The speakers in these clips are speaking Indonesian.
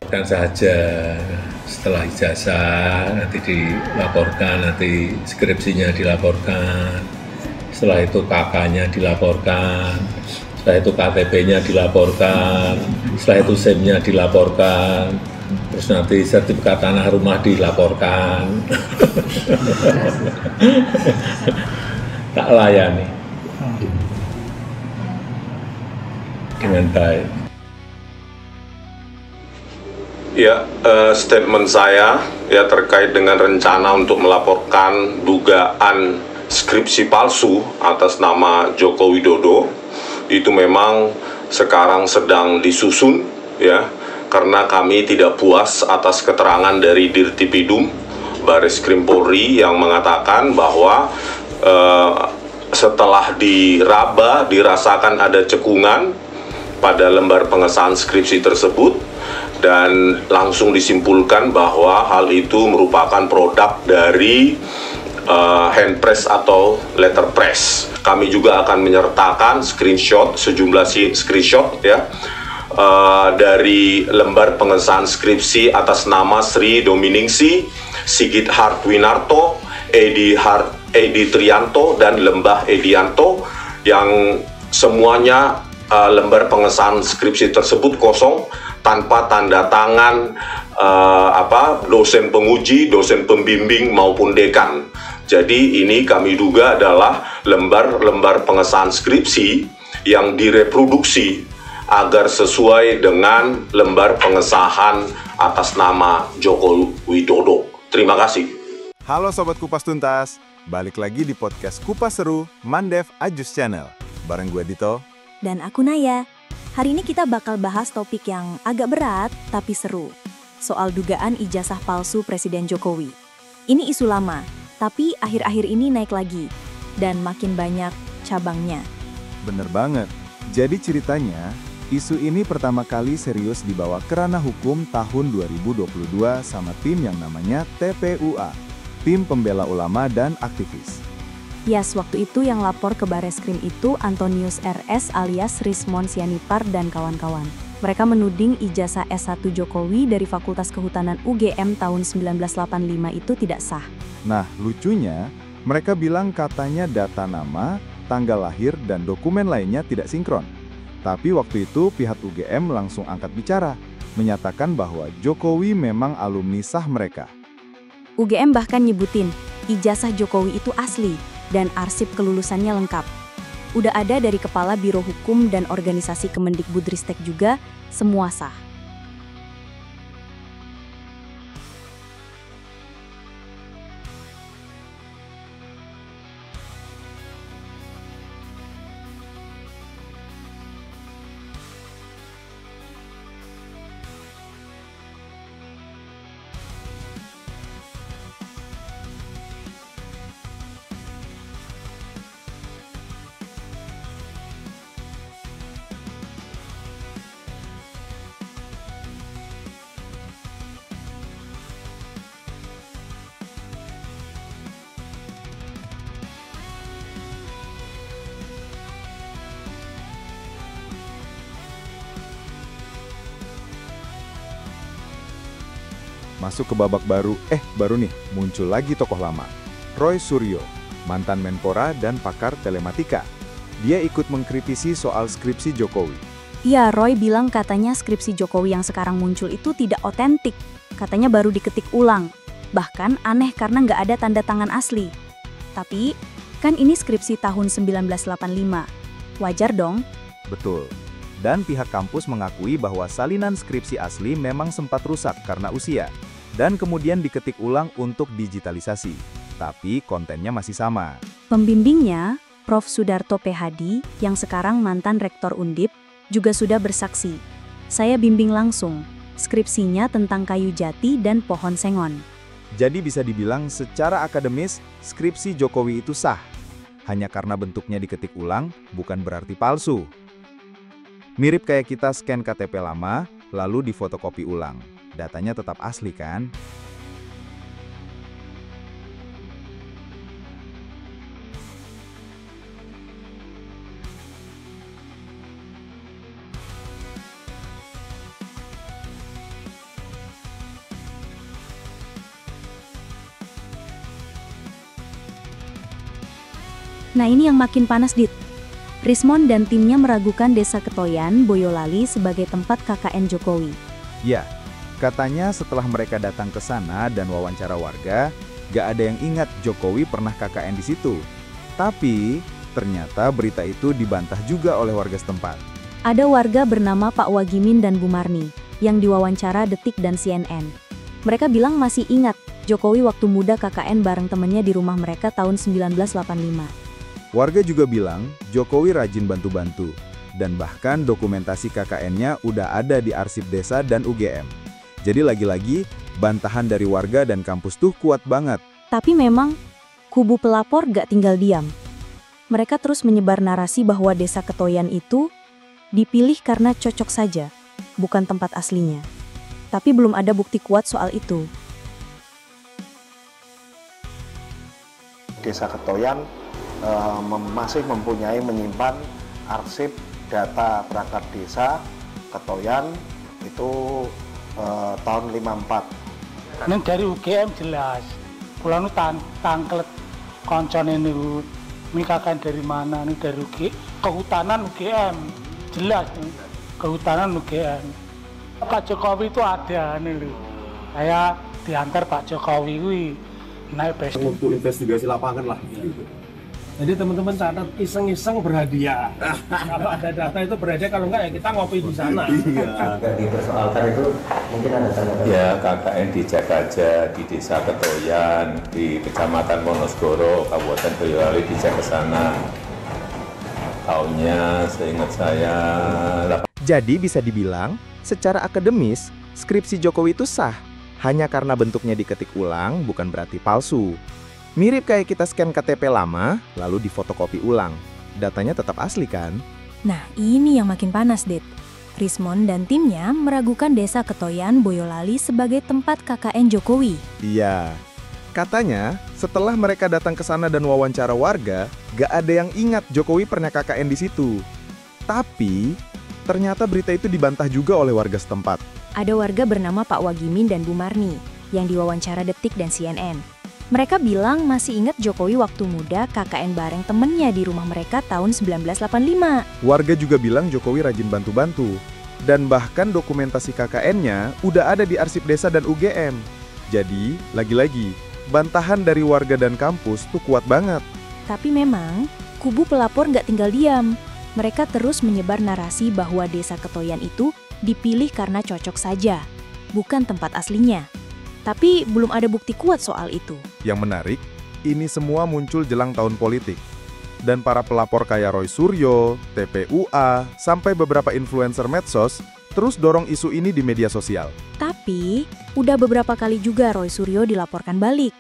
Kan saja setelah ijazah nanti dilaporkan, nanti skripsinya dilaporkan, setelah itu kakaknya dilaporkan, setelah itu KTP-nya dilaporkan, setelah itu SIM-nya dilaporkan, terus nanti sertifikat tanah rumah dilaporkan. Tak layani dengan baik. Ya, statement saya ya terkait dengan rencana untuk melaporkan dugaan skripsi palsu atas nama Joko Widodo itu memang sekarang sedang disusun ya, karena kami tidak puas atas keterangan dari Dirtipidum Bareskrim Polri yang mengatakan bahwa setelah diraba dirasakan ada cekungan pada lembar pengesahan skripsi tersebut dan langsung disimpulkan bahwa hal itu merupakan produk dari hand press atau letter press. Kami juga akan menyertakan sejumlah screenshot ya dari lembar pengesahan skripsi atas nama Sri Dominingsi, Sigit Hartwinarto, Edi Trianto dan Lembah Edianto yang semuanya lembar pengesahan skripsi tersebut kosong tanpa tanda tangan dosen penguji, dosen pembimbing maupun dekan. Jadi ini kami duga adalah lembar-lembar pengesahan skripsi yang direproduksi agar sesuai dengan lembar pengesahan atas nama Joko Widodo. Terima kasih. Halo Sobat Kupas Tuntas, balik lagi di podcast Kupas Seru Mandev Ajus Channel. Bareng gue Dito. Dan aku Naya. Hari ini kita bakal bahas topik yang agak berat tapi seru. Soal dugaan ijazah palsu Presiden Jokowi. Ini isu lama, tapi akhir-akhir ini naik lagi. Dan makin banyak cabangnya. Bener banget. Jadi ceritanya, isu ini pertama kali serius dibawa ke ranah hukum tahun 2022 sama tim yang namanya TPUA. Tim Pembela Ulama dan Aktivis. Yes, waktu itu yang lapor ke Bareskrim itu Antonius RS alias Rismon Sianipar dan kawan-kawan. Mereka menuding ijazah S1 Jokowi dari Fakultas Kehutanan UGM tahun 1985 itu tidak sah. Nah, lucunya, mereka bilang katanya data nama, tanggal lahir, dan dokumen lainnya tidak sinkron. Tapi waktu itu pihak UGM langsung angkat bicara, menyatakan bahwa Jokowi memang alumni sah mereka. UGM bahkan nyebutin, ijazah Jokowi itu asli, dan arsip kelulusannya lengkap. Udah ada dari Kepala Biro Hukum dan Organisasi Kemendikbudristek juga, semua sah. Masuk ke babak baru, muncul lagi tokoh lama. Roy Suryo, mantan Menpora dan pakar telematika. Dia ikut mengkritisi soal skripsi Jokowi. Iya, Roy bilang katanya skripsi Jokowi yang sekarang muncul itu tidak otentik. Katanya baru diketik ulang. Bahkan aneh karena nggak ada tanda tangan asli. Tapi, kan ini skripsi tahun 1985. Wajar dong? Betul. Dan pihak kampus mengakui bahwa salinan skripsi asli memang sempat rusak karena usia. Dan kemudian diketik ulang untuk digitalisasi. Tapi kontennya masih sama. Pembimbingnya, Prof. Sudarto PhD, yang sekarang mantan Rektor Undip, juga sudah bersaksi. Saya bimbing langsung, skripsinya tentang kayu jati dan pohon sengon. Jadi bisa dibilang secara akademis, skripsi Jokowi itu sah. Hanya karena bentuknya diketik ulang, bukan berarti palsu. Mirip kayak kita scan KTP lama, lalu difotokopi ulang. Datanya tetap asli kan? Nah ini yang makin panas, Dit. Rismond dan timnya meragukan Desa Ketoyan, Boyolali sebagai tempat KKN Jokowi. Ya, katanya setelah mereka datang ke sana dan wawancara warga, gak ada yang ingat Jokowi pernah KKN di situ. Tapi, ternyata berita itu dibantah juga oleh warga setempat. Ada warga bernama Pak Wagimin dan Bu Marni yang diwawancara Detik dan CNN. Mereka bilang masih ingat Jokowi waktu muda KKN bareng temennya di rumah mereka tahun 1985. Warga juga bilang Jokowi rajin bantu-bantu, dan bahkan dokumentasi KKN-nya udah ada di arsip desa dan UGM. Jadi lagi-lagi, bantahan dari warga dan kampus tuh kuat banget. Tapi memang, kubu pelapor gak tinggal diam. Mereka terus menyebar narasi bahwa Desa Ketoyan itu dipilih karena cocok saja, bukan tempat aslinya. Tapi belum ada bukti kuat soal itu. Desa Ketoyan masih menyimpan arsip data perangkat desa Ketoyan itu tahun 54. Neng dari UGM jelas, pulau nu tangklet koncone niku mikakan dari mana nih dari kehutanan UGM jelas nih, kehutanan UGM. Pak Jokowi itu ada nih lho, saya diantar Pak Jokowi wi naik bus. Untuk investigasi lapangan lah. Jadi teman-teman catat iseng-iseng berhadiah. Kalau ada data itu berhadiah, kalau enggak ya kita ngopi di sana. Iya. Dipersoalkan itu mungkin ada tanda-tanda. Ya, KKN dicek aja di Desa Ketoyan, di Kecamatan Wonosgoro, Kabupaten Boyolali dicek ke sana. Tahunnya seingat saya. Jadi bisa dibilang, secara akademis, skripsi Jokowi itu sah. Hanya karena bentuknya diketik ulang, bukan berarti palsu. Mirip kayak kita scan KTP lama, lalu difotokopi ulang. Datanya tetap asli kan? Nah, ini yang makin panas, Det. Rismond dan timnya meragukan Desa Ketoyan, Boyolali sebagai tempat KKN Jokowi. Iya. Katanya, setelah mereka datang ke sana dan wawancara warga, gak ada yang ingat Jokowi pernah KKN di situ. Tapi, ternyata berita itu dibantah juga oleh warga setempat. Ada warga bernama Pak Wagimin dan Bu Marni yang diwawancara Detik dan CNN. Mereka bilang masih ingat Jokowi waktu muda KKN bareng temennya di rumah mereka tahun 1985. Warga juga bilang Jokowi rajin bantu-bantu. Dan bahkan dokumentasi KKN-nya udah ada di arsip desa dan UGM. Jadi, lagi-lagi, bantahan dari warga dan kampus tuh kuat banget. Tapi memang, kubu pelapor nggak tinggal diam. Mereka terus menyebar narasi bahwa Desa Ketoyan itu dipilih karena cocok saja, bukan tempat aslinya. Tapi belum ada bukti kuat soal itu. Yang menarik, ini semua muncul jelang tahun politik. Dan para pelapor kayak Roy Suryo, TPUA, sampai beberapa influencer medsos terus dorong isu ini di media sosial. Tapi, udah beberapa kali juga Roy Suryo dilaporkan balik.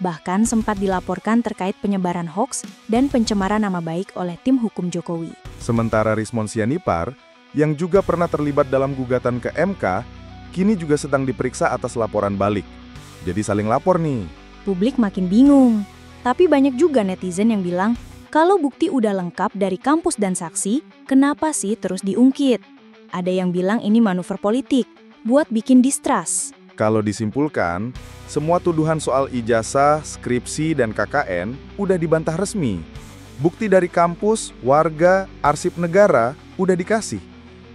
Bahkan sempat dilaporkan terkait penyebaran hoaks dan pencemaran nama baik oleh tim hukum Jokowi. Sementara Rismond Sianipar, yang juga pernah terlibat dalam gugatan ke MK, kini juga sedang diperiksa atas laporan balik. Jadi saling lapor nih. Publik makin bingung. Tapi banyak juga netizen yang bilang, kalau bukti udah lengkap dari kampus dan saksi, kenapa sih terus diungkit? Ada yang bilang ini manuver politik, buat bikin distrust. Kalau disimpulkan, semua tuduhan soal ijazah, skripsi, dan KKN udah dibantah resmi. Bukti dari kampus, warga, arsip negara udah dikasih.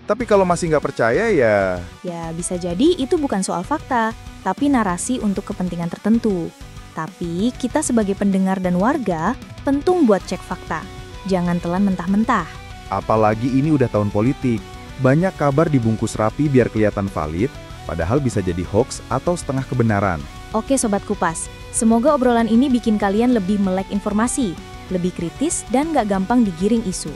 Tapi kalau masih nggak percaya ya... Ya bisa jadi itu bukan soal fakta, tapi narasi untuk kepentingan tertentu. Tapi kita sebagai pendengar dan warga, penting buat cek fakta. Jangan telan mentah-mentah. Apalagi ini udah tahun politik. Banyak kabar dibungkus rapi biar kelihatan valid, padahal bisa jadi hoax atau setengah kebenaran. Oke Sobat Kupas, semoga obrolan ini bikin kalian lebih melek informasi, lebih kritis dan nggak gampang digiring isu.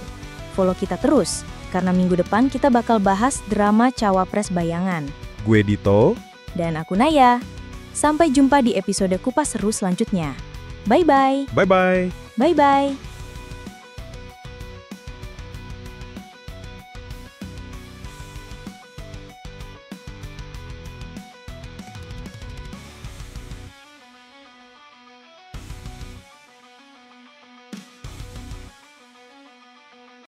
Follow kita terus, karena minggu depan kita bakal bahas drama Cawapres Bayangan. Gue Dito. Dan aku Naya. Sampai jumpa di episode Kupas Seru selanjutnya. Bye-bye. Bye-bye. Bye-bye.